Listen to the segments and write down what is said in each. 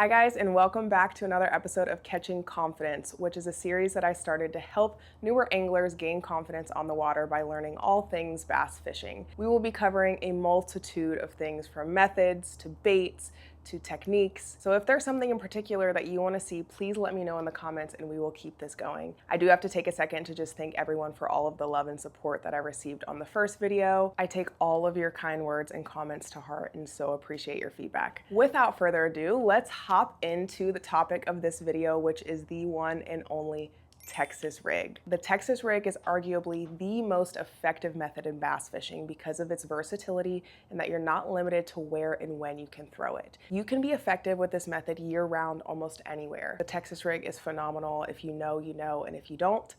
Hi guys, and welcome back to another episode of Catchin Confidence, which is a series that I started to help newer anglers gain confidence on the water by learning all things bass fishing. We will be covering a multitude of things from methods to baits to techniques. So if there's something in particular that you want to see, please let me know in the comments and we will keep this going. I do have to take a second to just thank everyone for all of the love and support that I received on the first video. I take all of your kind words and comments to heart and so appreciate your feedback. Without further ado, let's hop into the topic of this video, which is the one and only Texas rig. The Texas rig is arguably the most effective method in bass fishing because of its versatility and that you're not limited to where and when you can throw it. You can be effective with this method year-round almost anywhere. The Texas rig is phenomenal. If you know, you know, and if you don't,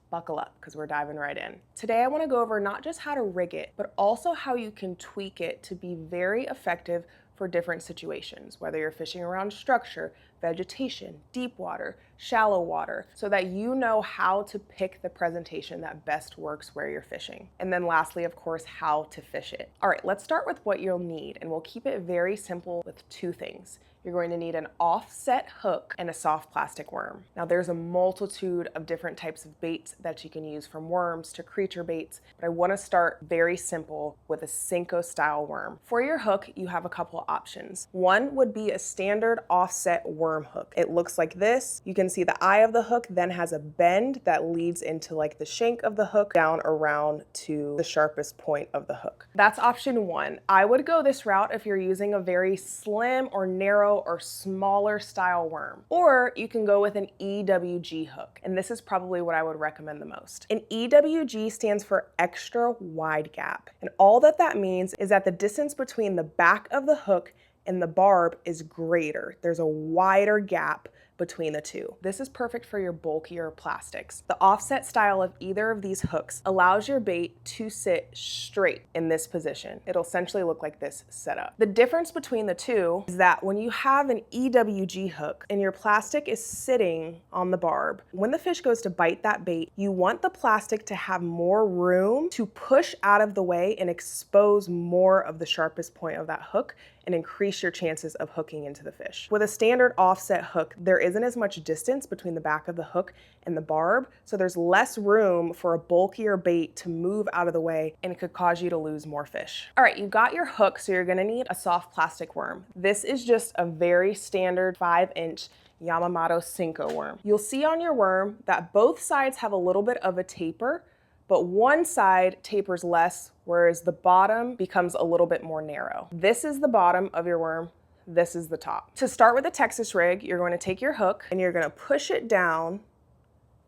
buckle up because we're diving right in. Today I want to go over not just how to rig it, but also how you can tweak it to be very effective for different situations, whether you're fishing around structure, vegetation, deep water, shallow water, so that you know how to pick the presentation that best works where you're fishing. And then lastly, of course, how to fish it. All right, let's start with what you'll need, and we'll keep it very simple with two things. You're going to need an offset hook and a soft plastic worm. Now there's a multitude of different types of baits that you can use, from worms to creature baits, but I want to start very simple with a Senko style worm. For your hook, you have a couple options. One would be a standard offset worm hook. It looks like this. You can see the eye of the hook then has a bend that leads into like the shank of the hook down around to the sharpest point of the hook. That's option one. I would go this route if you're using a very slim or narrow or smaller style worm. Or you can go with an EWG hook, and this is probably what I would recommend the most. An EWG stands for extra wide gap, and all that means is that the distance between the back of the hook and the barb is greater. There's a wider gap between the two. This is perfect for your bulkier plastics. The offset style of either of these hooks allows your bait to sit straight in this position. It'll essentially look like this setup. The difference between the two is that when you have an EWG hook and your plastic is sitting on the barb, when the fish goes to bite that bait, you want the plastic to have more room to push out of the way and expose more of the sharpest point of that hook and increase your chances of hooking into the fish. With a standard offset hook, there isn't as much distance between the back of the hook and the barb, so there's less room for a bulkier bait to move out of the way, and it could cause you to lose more fish. All right, you got your hook, so you're gonna need a soft plastic worm. This is just a very standard 5-inch Yamamoto Senko worm. You'll see on your worm that both sides have a little bit of a taper, but one side tapers less, whereas the bottom becomes a little bit more narrow. This is the bottom of your worm. This is the top. To start with the Texas rig, you're going to take your hook and you're going to push it down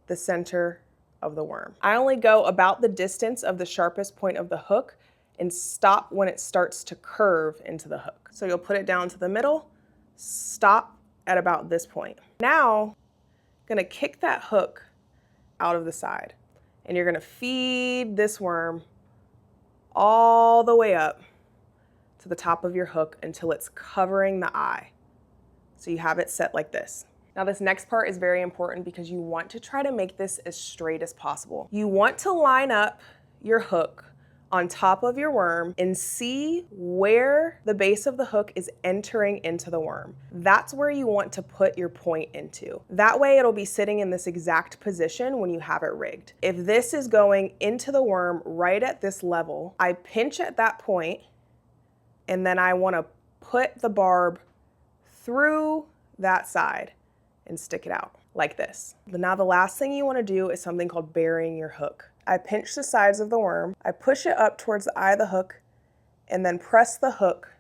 the center of the worm. I only go about the distance of the sharpest point of the hook and stop when it starts to curve into the hook. So you'll put it down to the middle, stop at about this point. Now, I'm going to kick that hook out of the side. And you're gonna feed this worm all the way up to the top of your hook until it's covering the eye. So you have it set like this. Now this next part is very important because you want to try to make this as straight as possible. You want to line up your hook on top of your worm and see where the base of the hook is entering into the worm. That's where you want to put your point into. That way it'll be sitting in this exact position when you have it rigged. If this is going into the worm right at this level, I pinch at that point and then I want to put the barb through that side and stick it out like this. Now the last thing you want to do is something called burying your hook. I pinch the sides of the worm, I push it up towards the eye of the hook, and then press the hook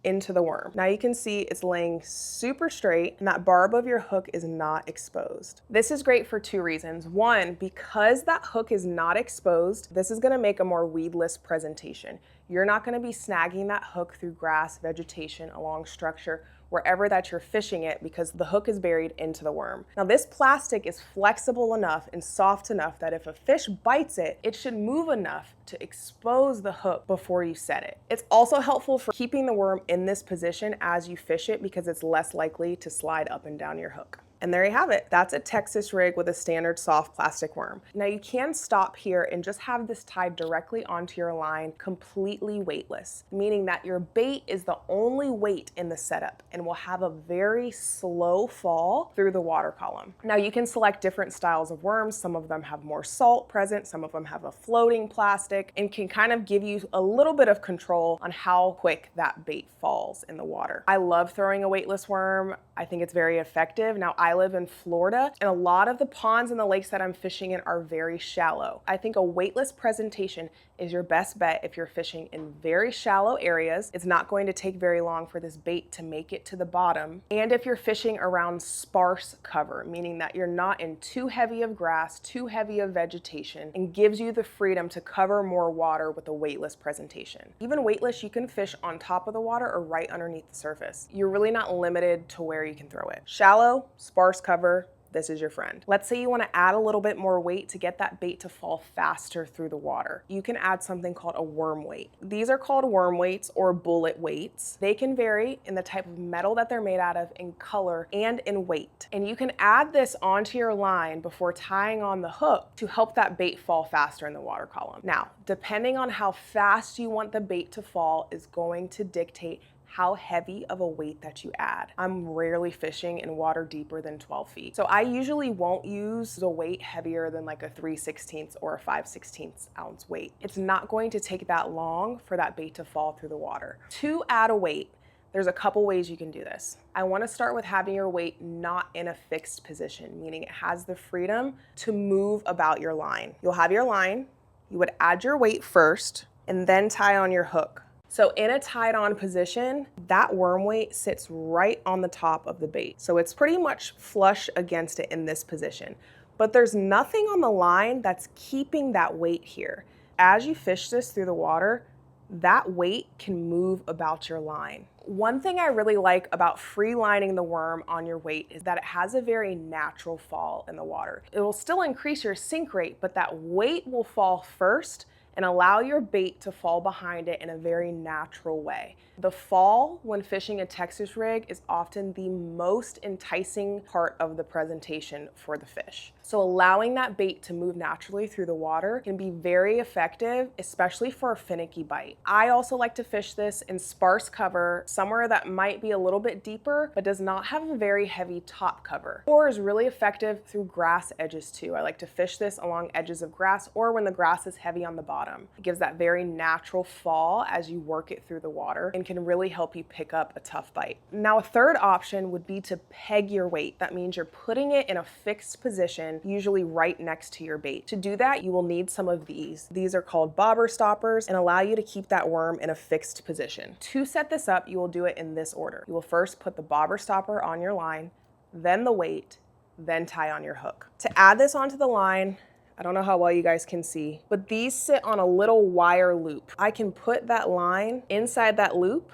into the worm. Now you can see it's laying super straight and that barb of your hook is not exposed. This is great for two reasons. One, because that hook is not exposed, this is gonna make a more weedless presentation. You're not gonna be snagging that hook through grass, vegetation, along structure, wherever that you're fishing it because the hook is buried into the worm. Now this plastic is flexible enough and soft enough that if a fish bites it, it should move enough to expose the hook before you set it. It's also helpful for keeping the worm in this position as you fish it because it's less likely to slide up and down your hook. And there you have it. That's a Texas rig with a standard soft plastic worm. Now you can stop here and just have this tied directly onto your line, completely weightless, meaning that your bait is the only weight in the setup and will have a very slow fall through the water column. Now you can select different styles of worms. Some of them have more salt present, some of them have a floating plastic, and can kind of give you a little bit of control on how quick that bait falls in the water. I love throwing a weightless worm. I think it's very effective. Now I live in Florida and a lot of the ponds and the lakes that I'm fishing in are very shallow. I think a weightless presentation is your best bet if you're fishing in very shallow areas. It's not going to take very long for this bait to make it to the bottom. And if you're fishing around sparse cover, meaning that you're not in too heavy of grass, too heavy of vegetation, and gives you the freedom to cover more water with a weightless presentation. Even weightless, you can fish on top of the water or right underneath the surface. You're really not limited to where you can throw it. Shallow, sparse cover, this is your friend. Let's say you want to add a little bit more weight to get that bait to fall faster through the water. You can add something called a worm weight. These are called worm weights or bullet weights. They can vary in the type of metal that they're made out of, in color, and in weight. And you can add this onto your line before tying on the hook to help that bait fall faster in the water column. Now, depending on how fast you want the bait to fall is going to dictate how heavy of a weight that you add. I'm rarely fishing in water deeper than 12 feet. So I usually won't use a weight heavier than like a 3/16 or a 5/16 ounce weight. It's not going to take that long for that bait to fall through the water. To add a weight, there's a couple ways you can do this. I want to start with having your weight not in a fixed position, meaning it has the freedom to move about your line. You'll have your line, you would add your weight first, and then tie on your hook. So in a tied on position, that worm weight sits right on the top of the bait. So it's pretty much flush against it in this position. But there's nothing on the line that's keeping that weight here. As you fish this through the water, that weight can move about your line. One thing I really like about free lining the worm on your weight is that it has a very natural fall in the water. It will still increase your sink rate, but that weight will fall first and allow your bait to fall behind it in a very natural way. The fall when fishing a Texas rig is often the most enticing part of the presentation for the fish. So allowing that bait to move naturally through the water can be very effective, especially for a finicky bite. I also like to fish this in sparse cover, somewhere that might be a little bit deeper, but does not have a very heavy top cover. Or is really effective through grass edges too. I like to fish this along edges of grass or when the grass is heavy on the bottom. It gives that very natural fall as you work it through the water and can really help you pick up a tough bite. Now, a third option would be to peg your weight. That means you're putting it in a fixed position, usually right next to your bait. To do that, you will need some of these. These are called bobber stoppers and allow you to keep that worm in a fixed position. To set this up, you will do it in this order. You will first put the bobber stopper on your line, then the weight, then tie on your hook. To add this onto the line, I don't know how well you guys can see, but these sit on a little wire loop. I can put that line inside that loop,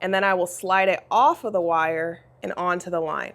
and then I will slide it off of the wire and onto the line.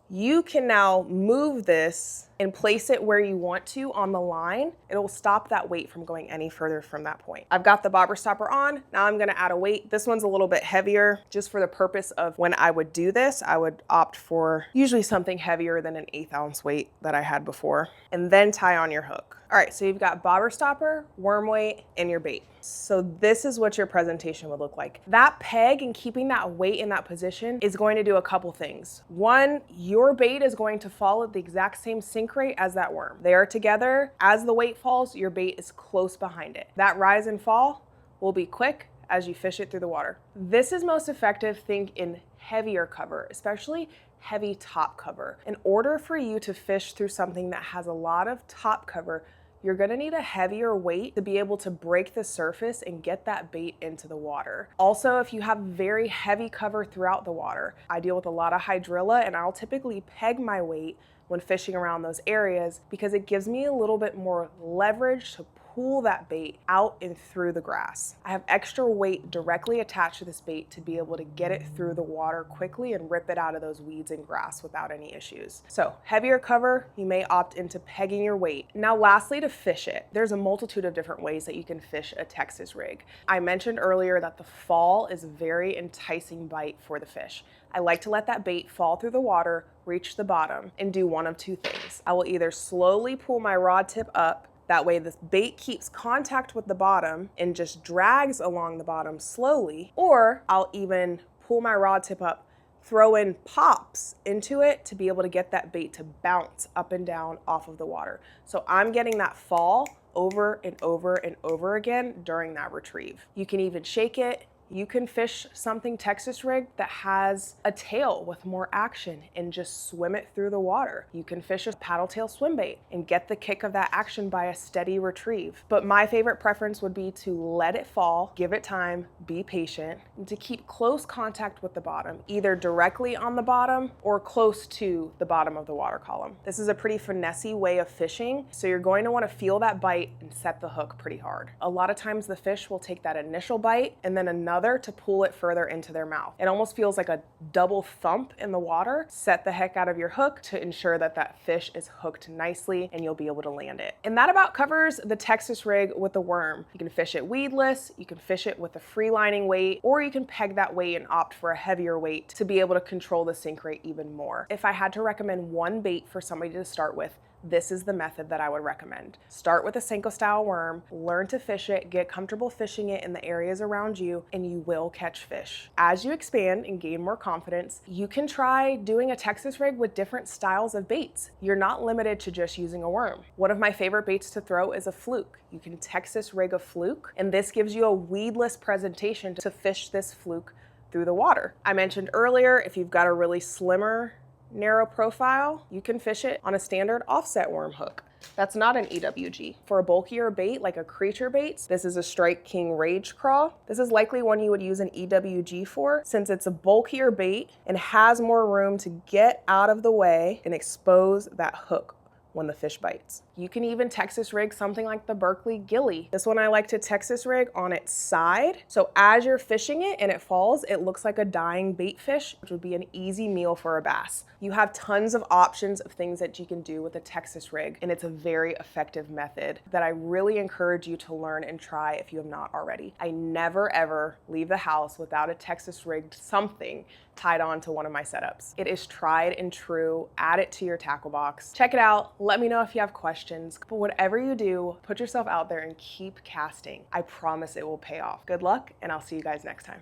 You can now move this and place it where you want to on the line. It will stop that weight from going any further from that point. I've got the bobber stopper on. Now I'm gonna add a weight. This one's a little bit heavier just for the purpose of when I would do this, I would opt for usually something heavier than an 1/8 ounce weight that I had before, and then tie on your hook. All right, so you've got bobber stopper, worm weight, and your bait. So this is what your presentation would look like. That peg and keeping that weight in that position is going to do a couple things. One, your bait is going to fall at the exact same sink rate as that worm. They are together. As the weight falls, your bait is close behind it. That rise and fall will be quick as you fish it through the water. This is most effective, think in heavier cover, especially heavy top cover. In order for you to fish through something that has a lot of top cover, you're gonna need a heavier weight to be able to break the surface and get that bait into the water. Also, if you have very heavy cover throughout the water, I deal with a lot of hydrilla and I'll typically peg my weight when fishing around those areas because it gives me a little bit more leverage to pull that bait out and through the grass. I have extra weight directly attached to this bait to be able to get it through the water quickly and rip it out of those weeds and grass without any issues. So heavier cover, you may opt into pegging your weight. Now lastly, to fish it, there's a multitude of different ways that you can fish a Texas rig. I mentioned earlier that the fall is a very enticing bite for the fish. I like to let that bait fall through the water, reach the bottom, and do one of two things. I will either slowly pull my rod tip up, that way the bait keeps contact with the bottom and just drags along the bottom slowly, or I'll even pull my rod tip up, throw in pops into it to be able to get that bait to bounce up and down off of the water. So I'm getting that fall over and over and over again during that retrieve. You can even shake it. You can fish something Texas rig that has a tail with more action and just swim it through the water. You can fish a paddle tail swim bait and get the kick of that action by a steady retrieve. But my favorite preference would be to let it fall, give it time, be patient, and to keep close contact with the bottom, either directly on the bottom or close to the bottom of the water column. This is a pretty finessey way of fishing, so you're going to want to feel that bite and set the hook pretty hard. A lot of times the fish will take that initial bite and then another to pull it further into their mouth. It almost feels like a double thump in the water. Set the heck out of your hook to ensure that that fish is hooked nicely and you'll be able to land it. And that about covers the Texas rig with the worm. You can fish it weedless, you can fish it with a free lining weight, or you can peg that weight and opt for a heavier weight to be able to control the sink rate even more. If I had to recommend one bait for somebody to start with, this is the method that I would recommend. Start with a Senko style worm, learn to fish it, get comfortable fishing it in the areas around you, and you will catch fish. As you expand and gain more confidence, you can try doing a Texas rig with different styles of baits. You're not limited to just using a worm. One of my favorite baits to throw is a fluke. You can Texas rig a fluke, and this gives you a weedless presentation to fish this fluke through the water. I mentioned earlier, if you've got a really slimmer, narrow profile, you can fish it on a standard offset worm hook. That's not an EWG. For a bulkier bait, like a creature bait, this is a Strike King Rage Craw. This is likely one you would use an EWG for, since it's a bulkier bait and has more room to get out of the way and expose that hook when the fish bites. You can even Texas rig something like the Berkeley Gilly. This one I like to Texas rig on its side. So as you're fishing it and it falls, it looks like a dying bait fish, which would be an easy meal for a bass. You have tons of options of things that you can do with a Texas rig, and it's a very effective method that I really encourage you to learn and try if you have not already. I never ever leave the house without a Texas rigged something tied on to one of my setups. It is tried and true. Add it to your tackle box. Check it out. Let me know if you have questions. But whatever you do, put yourself out there and keep casting. I promise it will pay off. Good luck, and I'll see you guys next time.